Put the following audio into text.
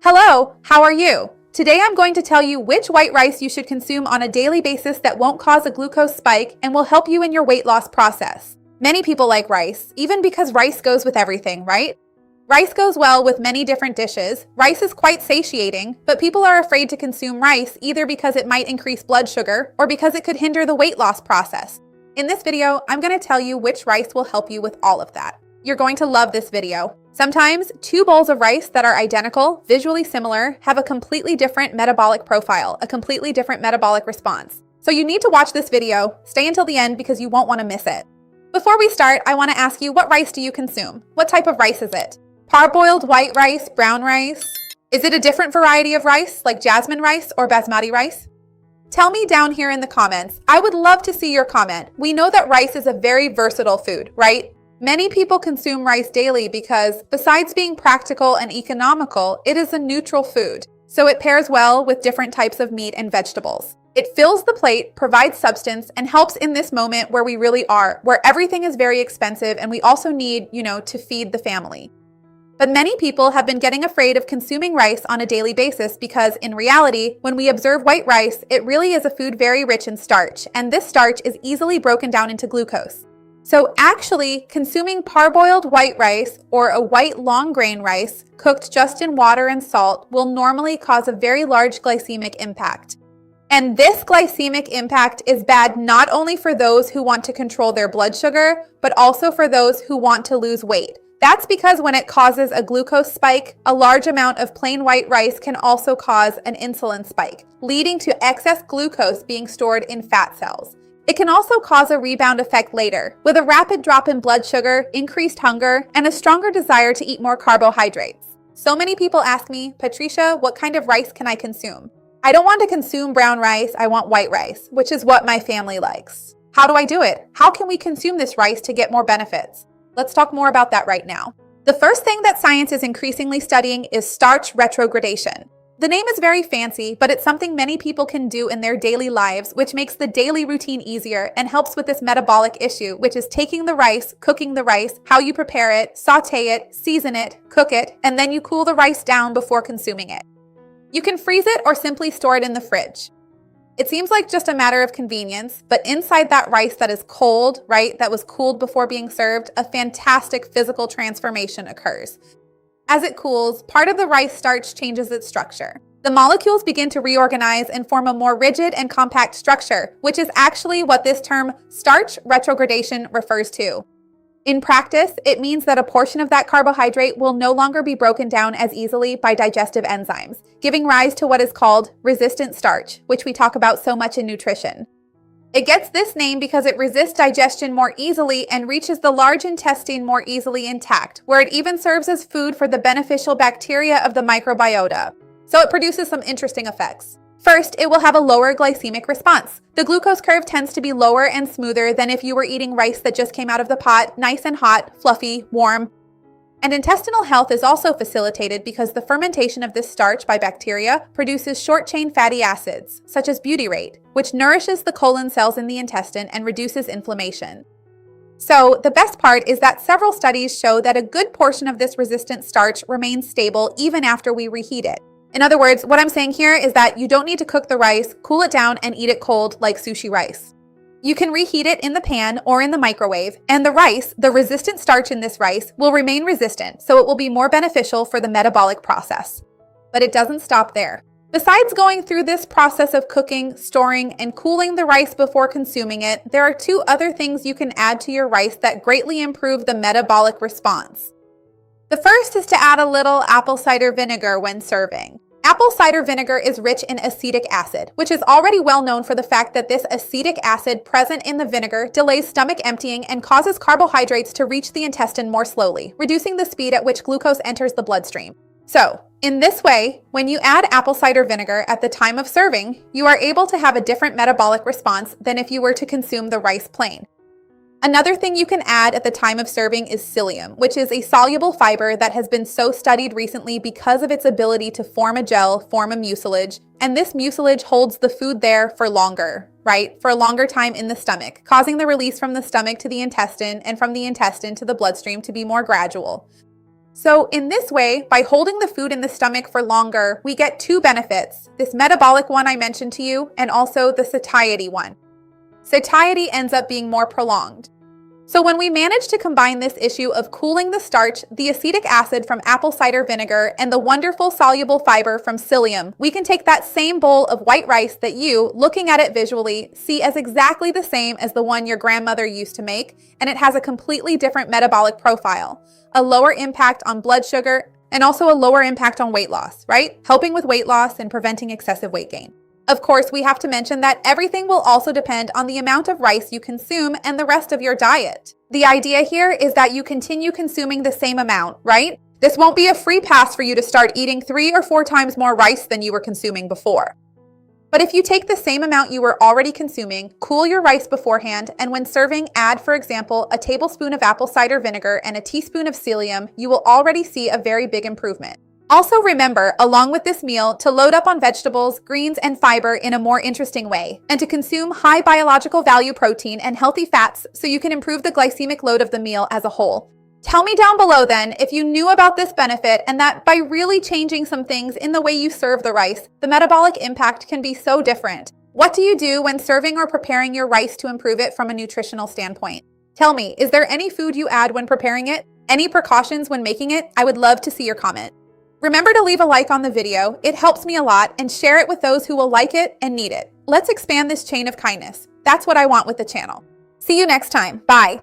Hello, how are you? Today I'm going to tell you which white rice you should consume on a daily basis that won't cause a glucose spike and will help you in your weight loss process. Many people like rice, even because rice goes with everything, right? Rice goes well with many different dishes. Rice is quite satiating, but people are afraid to consume rice either because it might increase blood sugar or because it could hinder the weight loss process. In this video, I'm going to tell you which rice will help you with all of that. You're going to love this video. Sometimes two bowls of rice that are identical, visually similar, have a completely different metabolic profile, a completely different metabolic response. So you need to watch this video. Stay until the end because you won't want to miss it. Before we start, I want to ask you, what rice do you consume? What type of rice is it? Parboiled white rice, brown rice? Is it a different variety of rice, like jasmine rice or basmati rice? Tell me down here in the comments. I would love to see your comment. We know that rice is a very versatile food, right? Many people consume rice daily because, besides being practical and economical, it is a neutral food. So it pairs well with different types of meat and vegetables. It fills the plate, provides substance, and helps in this moment where we really are, where everything is very expensive and we also need, to feed the family. But many people have been getting afraid of consuming rice on a daily basis because, in reality, when we observe white rice, it really is a food very rich in starch, and this starch is easily broken down into glucose. So actually, consuming parboiled white rice or a white long grain rice cooked just in water and salt will normally cause a very large glycemic impact. And this glycemic impact is bad not only for those who want to control their blood sugar, but also for those who want to lose weight. That's because when it causes a glucose spike, a large amount of plain white rice can also cause an insulin spike, leading to excess glucose being stored in fat cells. It can also cause a rebound effect later, with a rapid drop in blood sugar, increased hunger, and a stronger desire to eat more carbohydrates. So many people ask me, Patricia, what kind of rice can I consume? I don't want to consume brown rice, I want white rice, which is what my family likes. How do I do it? How can we consume this rice to get more benefits? Let's talk more about that right now. The first thing that science is increasingly studying is starch retrogradation. The name is very fancy, but it's something many people can do in their daily lives, which makes the daily routine easier and helps with this metabolic issue, which is taking the rice, cooking the rice, how you prepare it, saute it, season it, cook it, and then you cool the rice down before consuming it. You can freeze it or simply store it in the fridge. It seems like just a matter of convenience, but inside that rice that is cold, right, that was cooled before being served, a fantastic physical transformation occurs. As it cools, part of the rice starch changes its structure. The molecules begin to reorganize and form a more rigid and compact structure, which is actually what this term starch retrogradation refers to. In practice, it means that a portion of that carbohydrate will no longer be broken down as easily by digestive enzymes, giving rise to what is called resistant starch, which we talk about so much in nutrition. It gets this name because it resists digestion more easily and reaches the large intestine more easily intact, where it even serves as food for the beneficial bacteria of the microbiota. So it produces some interesting effects. First, it will have a lower glycemic response. The glucose curve tends to be lower and smoother than if you were eating rice that just came out of the pot, nice and hot, fluffy, warm. And intestinal health is also facilitated because the fermentation of this starch by bacteria produces short-chain fatty acids, such as butyrate, which nourishes the colon cells in the intestine and reduces inflammation. So the best part is that several studies show that a good portion of this resistant starch remains stable even after we reheat it. In other words, what I'm saying here is that you don't need to cook the rice, cool it down, and eat it cold like sushi rice. You can reheat it in the pan or in the microwave, and the rice, the resistant starch in this rice, will remain resistant, so it will be more beneficial for the metabolic process. But it doesn't stop there. Besides going through this process of cooking, storing, and cooling the rice before consuming it, there are two other things you can add to your rice that greatly improve the metabolic response. The first is to add a little apple cider vinegar when serving. Apple cider vinegar is rich in acetic acid, which is already well known for the fact that this acetic acid present in the vinegar delays stomach emptying and causes carbohydrates to reach the intestine more slowly, reducing the speed at which glucose enters the bloodstream. So, in this way, when you add apple cider vinegar at the time of serving, you are able to have a different metabolic response than if you were to consume the rice plain. Another thing you can add at the time of serving is psyllium, which is a soluble fiber that has been so studied recently because of its ability to form a gel, form a mucilage, and this mucilage holds the food there for longer, right? For a longer time in the stomach, causing the release from the stomach to the intestine and from the intestine to the bloodstream to be more gradual. So in this way, by holding the food in the stomach for longer, we get two benefits, this metabolic one I mentioned to you, and also the satiety one. Satiety ends up being more prolonged. So when we manage to combine this issue of cooling the starch, the acetic acid from apple cider vinegar, and the wonderful soluble fiber from psyllium, we can take that same bowl of white rice that you, looking at it visually, see as exactly the same as the one your grandmother used to make, and it has a completely different metabolic profile, a lower impact on blood sugar, and also a lower impact on weight loss, right? Helping with weight loss and preventing excessive weight gain. Of course, we have to mention that everything will also depend on the amount of rice you consume and the rest of your diet. The idea here is that you continue consuming the same amount, right? This won't be a free pass for you to start eating 3 or 4 times more rice than you were consuming before. But if you take the same amount you were already consuming, cool your rice beforehand, and when serving, add, for example, a tablespoon of apple cider vinegar and a teaspoon of psyllium, you will already see a very big improvement. Also remember, along with this meal, to load up on vegetables, greens, and fiber in a more interesting way, and to consume high biological value protein and healthy fats so you can improve the glycemic load of the meal as a whole. Tell me down below then if you knew about this benefit and that by really changing some things in the way you serve the rice, the metabolic impact can be so different. What do you do when serving or preparing your rice to improve it from a nutritional standpoint? Tell me, is there any food you add when preparing it? Any precautions when making it? I would love to see your comment. Remember to leave a like on the video, it helps me a lot, and share it with those who will like it and need it. Let's expand this chain of kindness. That's what I want with the channel. See you next time. Bye.